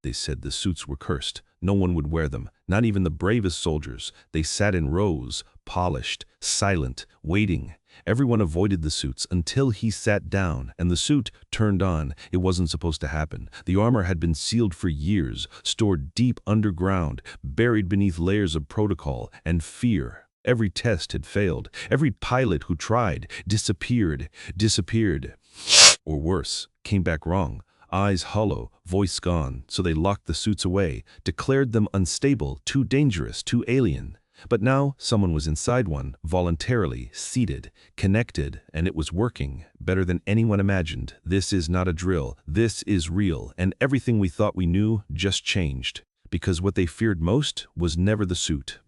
They said the suits were cursed. No one would wear them, not even the bravest soldiers. They sat in rows, polished, silent, waiting. Everyone avoided the suits until he sat down and the suit turned on. It wasn't supposed to happen. The armor had been sealed for years, stored deep underground, buried beneath layers of protocol and fear. Every test had failed. Every pilot who tried disappeared. Or worse, came back wrong. Eyes hollow, voice gone, so they locked the suits away, declared them unstable, too dangerous, too alien. But now someone was inside one, voluntarily, seated, connected, and it was working, better than anyone imagined. This is not a drill, this is real, and everything we thought we knew just changed. Because what they feared most was never the suit.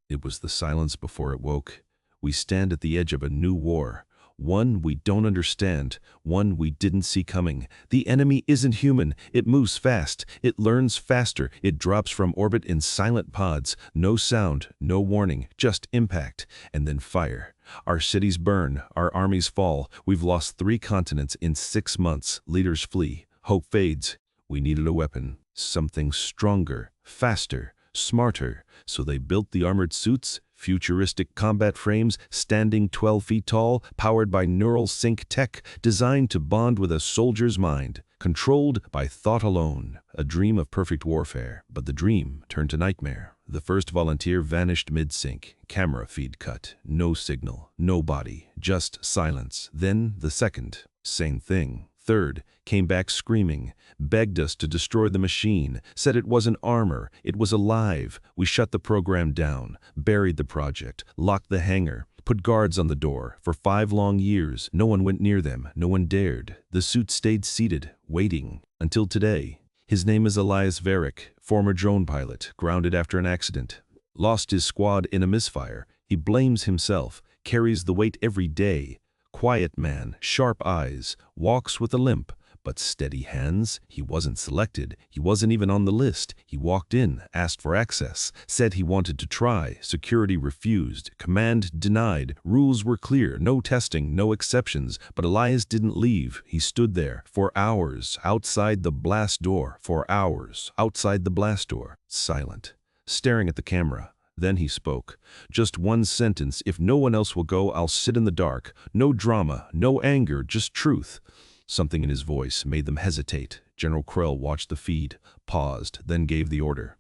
It was the silence before it woke. We stand at the edge of a new war. One we don't understand, one we didn't see coming. The enemy isn't human. It moves fast. It learns faster. It drops from orbit in silent pods. No sound, no warning, just impact, and then fire. Our cities burn. Our armies fall. We've lost 3 continents in 6 months. Leaders flee. Hope fades. We needed a weapon. Something stronger, faster, smarter. So they built the armored suits. Futuristic combat frames, standing 12 feet tall, powered by neural sync tech, designed to bond with a soldier's mind, controlled by thought alone. A dream of perfect warfare, but the dream turned to nightmare. The first volunteer vanished mid-sync, camera feed cut, no signal, no body, just silence. Then the second, same thing. Third, came back screaming, begged us to destroy the machine, said it wasn't armor, it was alive. We shut the program down, buried the project, locked the hangar, put guards on the door. For 5 long years, no one went near them, no one dared. The suit stayed seated, waiting, until today. His name is Elias Varek, former drone pilot, grounded after an accident. Lost his squad in a misfire. He blames himself, carries the weight every day. Quiet man, sharp eyes, walks with a limp, but steady hands. He wasn't selected. He wasn't even on the list. He walked in, asked for access, said he wanted to try. Security refused. Command denied. Rules were clear. No testing, no exceptions. But Elias didn't leave. He stood there for hours outside the blast door. For hours outside the blast door, silent, staring at the camera. Then he spoke. Just one sentence. If no one else will go, I'll sit in the dark. No drama, no anger, just truth. Something in his voice made them hesitate. General Krell watched the feed, paused, then gave the order.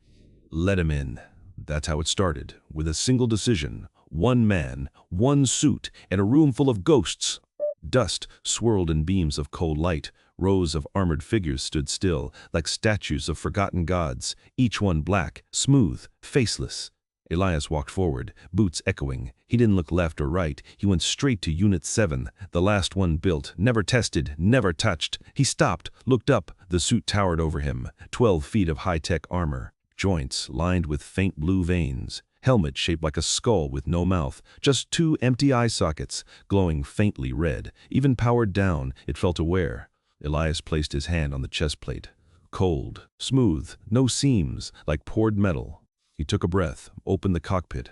Let him in. That's how it started, with a single decision. One man, one suit, and a room full of ghosts. Dust swirled in beams of cold light. Rows of armored figures stood still, like statues of forgotten gods, each one black, smooth, faceless. Elias walked forward, boots echoing. He didn't look left or right. He went straight to Unit 7, the last one built, never tested, never touched. He stopped, looked up. The suit towered over him, 12 feet of high-tech armor, joints lined with faint blue veins, helmet shaped like a skull with no mouth, just 2 empty eye sockets, glowing faintly red. Even powered down, it felt aware. Elias placed his hand on the chest plate. Cold, smooth, no seams, like poured metal. He took a breath, opened the cockpit.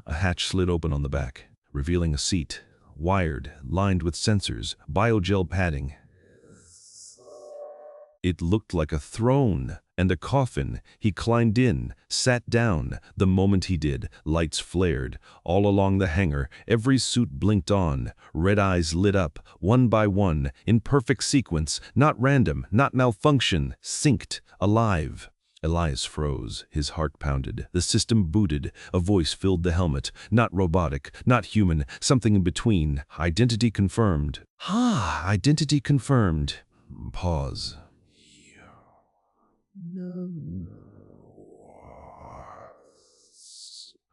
A hatch slid open on the back, revealing a seat, wired, lined with sensors, biogel padding. It looked like a throne and a coffin. He climbed in, sat down. The moment he did, lights flared. All along the hangar, every suit blinked on. Red eyes lit up, one by one, in perfect sequence, not random, not malfunction, synced, alive. Elias froze, his heart pounded. The system booted. A voice filled the helmet. Not robotic, not human, something in between. Identity confirmed. Identity confirmed. Pause. No.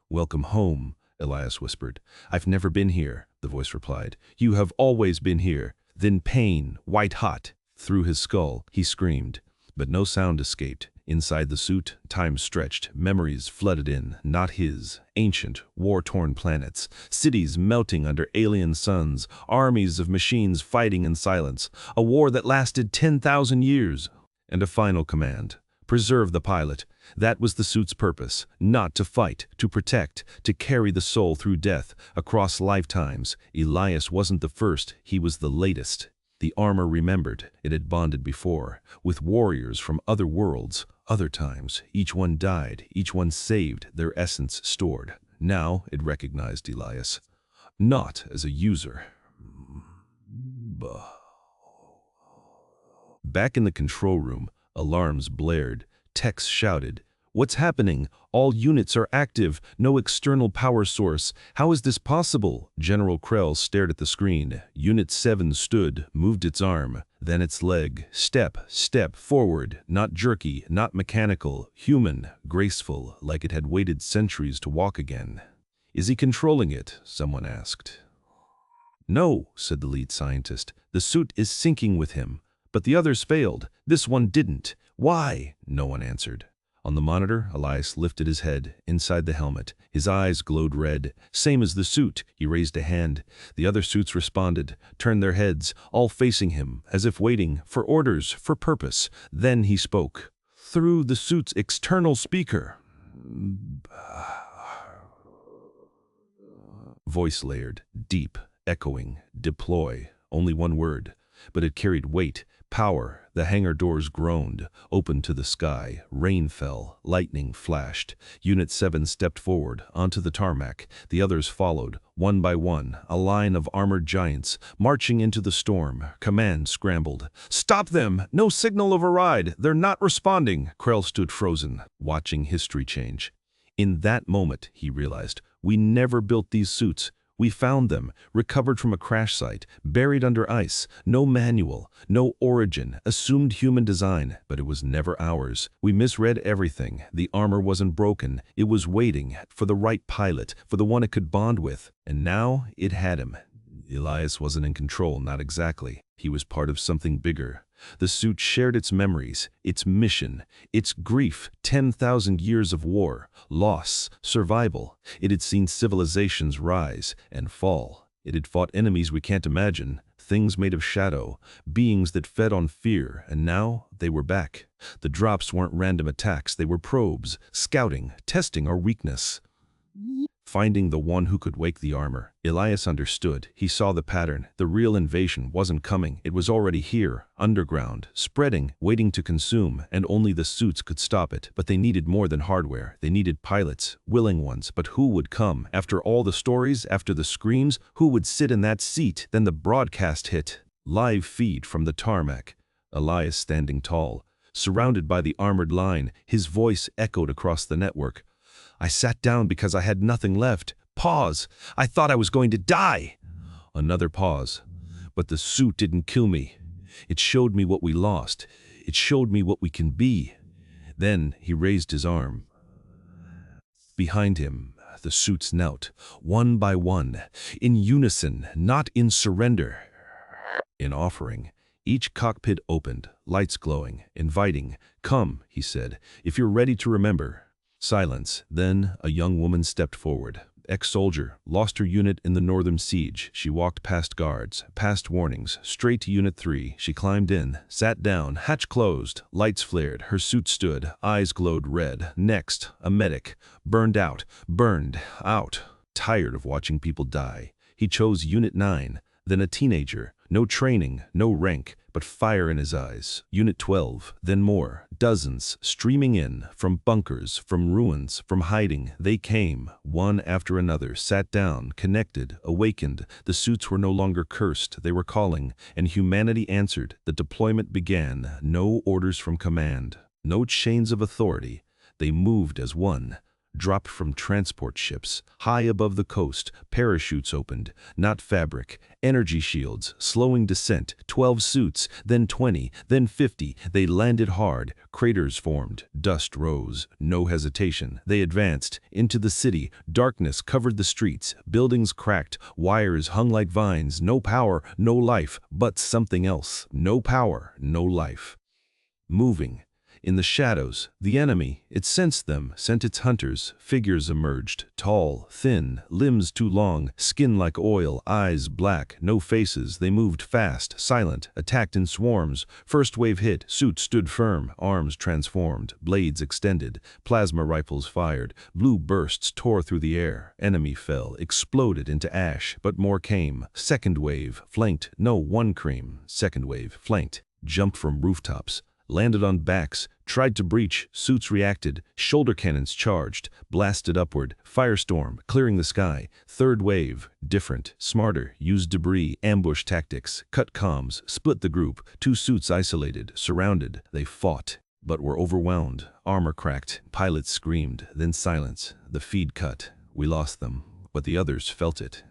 Welcome home, Elias whispered. I've never been here, the voice replied. You have always been here. Then pain, white-hot, through his skull, he screamed. But no sound escaped. Inside the suit, time stretched, memories flooded in, not his. Ancient, war-torn planets, cities melting under alien suns, armies of machines fighting in silence, a war that lasted 10,000 years. And a final command: preserve the pilot. That was the suit's purpose, not to fight, to protect, to carry the soul through death, across lifetimes. Elias wasn't the first, he was the latest. The armor remembered. It had bonded before, with warriors from other worlds, other times. Each one died, each one saved, their essence stored. Now it recognized Elias, not as a user. Back in the control room, alarms blared. Techs shouted, "What's happening? All units are active. No external power source. How is this possible?" General Krell stared at the screen. Unit 7 stood, moved its arm, then its leg. Step forward. Not jerky, not mechanical. Human, graceful, like it had waited centuries to walk again. "Is he controlling it?" someone asked. "No," said the lead scientist. "The suit is syncing with him. But the others failed. This one didn't. Why?" No one answered. On the monitor, Elias lifted his head. Inside the helmet, his eyes glowed red. Same as the suit. He raised a hand. The other suits responded, turned their heads, all facing him, as if waiting for orders, for purpose. Then he spoke. Through the suit's external speaker. Voice layered, deep, echoing, deploy. Only one word. But it carried weight. Power. The hangar doors groaned, opened to the sky. Rain fell, lightning flashed. Unit 7 stepped forward, onto the tarmac. The others followed, one by one, a line of armored giants, marching into the storm. Command scrambled. "Stop them! No signal override! They're not responding!" Krell stood frozen, watching history change. In that moment, he realized, we never built these suits. We found them, recovered from a crash site, buried under ice. No manual, no origin, assumed human design, but it was never ours. We misread everything. The armor wasn't broken. It was waiting for the right pilot, for the one it could bond with. And now it had him. Elias wasn't in control, not exactly. He was part of something bigger. The suit shared its memories, its mission, its grief, 10,000 years of war, loss, survival. It had seen civilizations rise and fall. It had fought enemies we can't imagine, things made of shadow, beings that fed on fear, and now they were back. The drops weren't random attacks, they were probes, scouting, testing our weakness. Finding the one who could wake the armor. Elias understood. He saw the pattern. The real invasion wasn't coming. It was already here, underground, spreading, waiting to consume, and only the suits could stop it. But they needed more than hardware. They needed pilots, willing ones. But who would come? After all the stories, after the screams, who would sit in that seat? Then the broadcast hit. Live feed from the tarmac. Elias standing tall, surrounded by the armored line. His voice echoed across the network. "I sat down because I had nothing left. Pause. I thought I was going to die." Another pause. "But the suit didn't kill me. It showed me what we lost. It showed me what we can be." Then he raised his arm. Behind him, the suits knelt, one by one, in unison, not in surrender, in offering. Each cockpit opened, lights glowing, inviting. "Come," he said, "if you're ready to remember." Silence. Then a young woman stepped forward. Ex-soldier, lost her unit in the northern siege. She walked past guards, past warnings, straight to Unit 3. She climbed in, sat down, hatch closed, lights flared, her suit stood, eyes glowed red. Next, a medic, burned out, tired of watching people die. He chose Unit 9, then a teenager, no training, no rank, but fire in his eyes. Unit 12, then more, dozens, streaming in, from bunkers, from ruins, from hiding. They came, one after another, sat down, connected, awakened. The suits were no longer cursed, they were calling, and humanity answered. The deployment began. No orders from command, no chains of authority. They moved as one. Dropped from transport ships, high above the coast, parachutes opened, not fabric, energy shields, slowing descent, 12 suits, then 20, then 50, they landed hard, craters formed, dust rose, no hesitation, they advanced, into the city, darkness covered the streets, buildings cracked, wires hung like vines, no power, no life, but something else, no power, no life. Moving. In the shadows, the enemy, it sensed them, sent its hunters. Figures emerged, tall, thin, limbs too long, skin like oil, eyes black, no faces. They moved fast, silent, attacked in swarms. First wave hit, suits stood firm, arms transformed, blades extended, plasma rifles fired, blue bursts tore through the air. Enemy fell, exploded into ash, but more came. Second wave, flanked, no one cream. Second wave, flanked, jumped from rooftops, landed on backs, tried to breach, suits reacted, shoulder cannons charged, blasted upward, firestorm, clearing the sky. Third wave, different, smarter, used debris, ambush tactics, cut comms, split the group, two suits isolated, surrounded. They fought, but were overwhelmed, armor cracked, pilots screamed, then silence. The feed cut. We lost them, but the others felt it.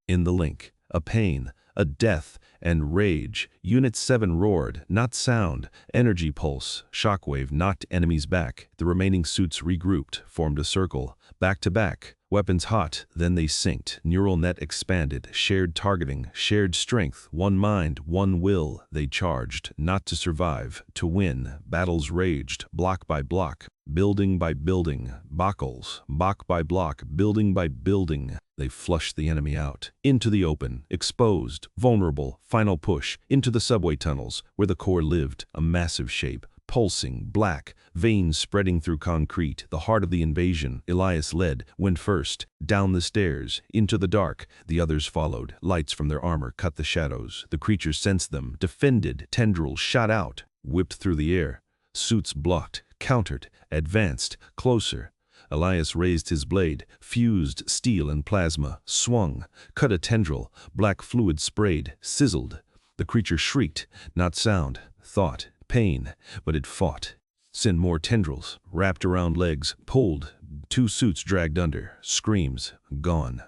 In the link, a pain, a death, and rage. Unit 7 roared, not sound. Energy pulse, shockwave knocked enemies back. The remaining suits regrouped, formed a circle, back to back. Weapons hot, then they synced. Neural net expanded, shared targeting, shared strength, one mind, one will. They charged, not to survive, to win. Battles raged, block by block, building by building, block by block, building by building. They flushed the enemy out, into the open, exposed, vulnerable, final push, into the subway tunnels, where the core lived, a massive shape, pulsing, black, veins spreading through concrete, the heart of the invasion. Elias led, went first, down the stairs, into the dark. The others followed. Lights from their armor cut the shadows. The creatures sensed them, defended, tendrils shot out, whipped through the air. Suits blocked, countered, advanced, closer. Elias raised his blade, fused steel and plasma, swung, cut a tendril, black fluid sprayed, sizzled. The creature shrieked, not sound, thought, pain, but it fought. Sent more tendrils, wrapped around legs, pulled. Two suits dragged under, screams, gone.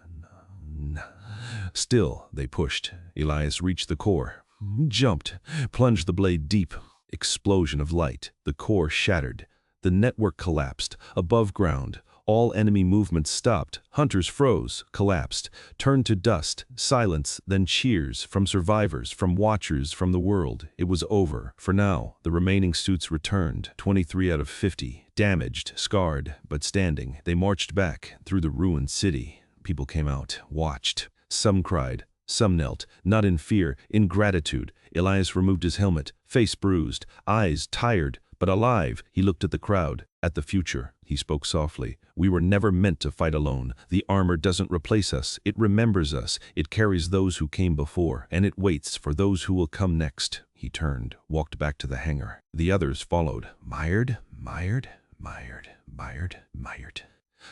Still, they pushed. Elias reached the core, jumped, plunged the blade deep. Explosion of light. The core shattered. The network collapsed. Above ground, all enemy movement stopped. Hunters froze, collapsed, turned to dust. Silence, then cheers from survivors, from watchers, from the world. It was over. For now, the remaining suits returned. 23 out of 50. Damaged, scarred, but standing. They marched back through the ruined city. People came out, watched. Some cried. Some knelt, not in fear, in gratitude. Elias removed his helmet, face bruised, eyes tired, but alive. He looked at the crowd, at the future. He spoke softly. We were never meant to fight alone. The armor doesn't replace us. It remembers us. It carries those who came before, and it waits for those who will come next. He turned, walked back to the hangar. The others followed. Mired.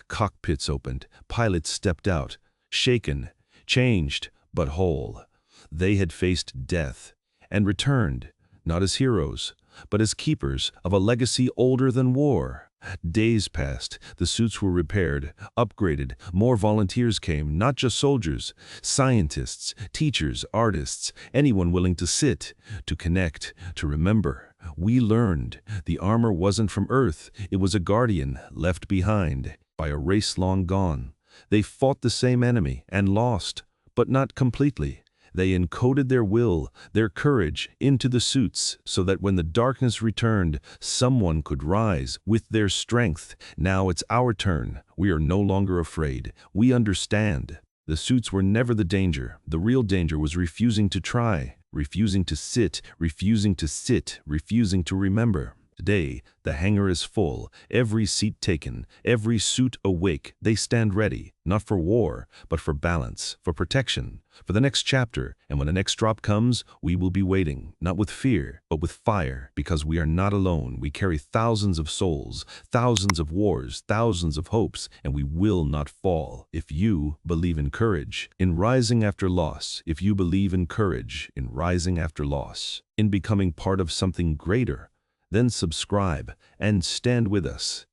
Cockpits opened. Pilots stepped out, shaken, changed, but whole. They had faced death and returned, not as heroes, but as keepers of a legacy older than war. Days passed, the suits were repaired, upgraded, more volunteers came, not just soldiers, scientists, teachers, artists, anyone willing to sit, to connect, to remember. We learned the armor wasn't from Earth, it was a guardian left behind by a race long gone. They fought the same enemy and lost, but not completely. They encoded their will, their courage, into the suits so that when the darkness returned, someone could rise with their strength. Now it's our turn. We are no longer afraid. We understand. The suits were never the danger. The real danger was refusing to try, refusing to sit, refusing to remember. Today, the hangar is full, every seat taken, every suit awake. They stand ready, not for war, but for balance, for protection, for the next chapter. And when the next drop comes, we will be waiting, not with fear, but with fire, because we are not alone. We carry thousands of souls, thousands of wars, thousands of hopes, and we will not fall. If you believe in courage, in rising after loss, if you believe in courage, in rising after loss, in becoming part of something greater, then subscribe and stand with us.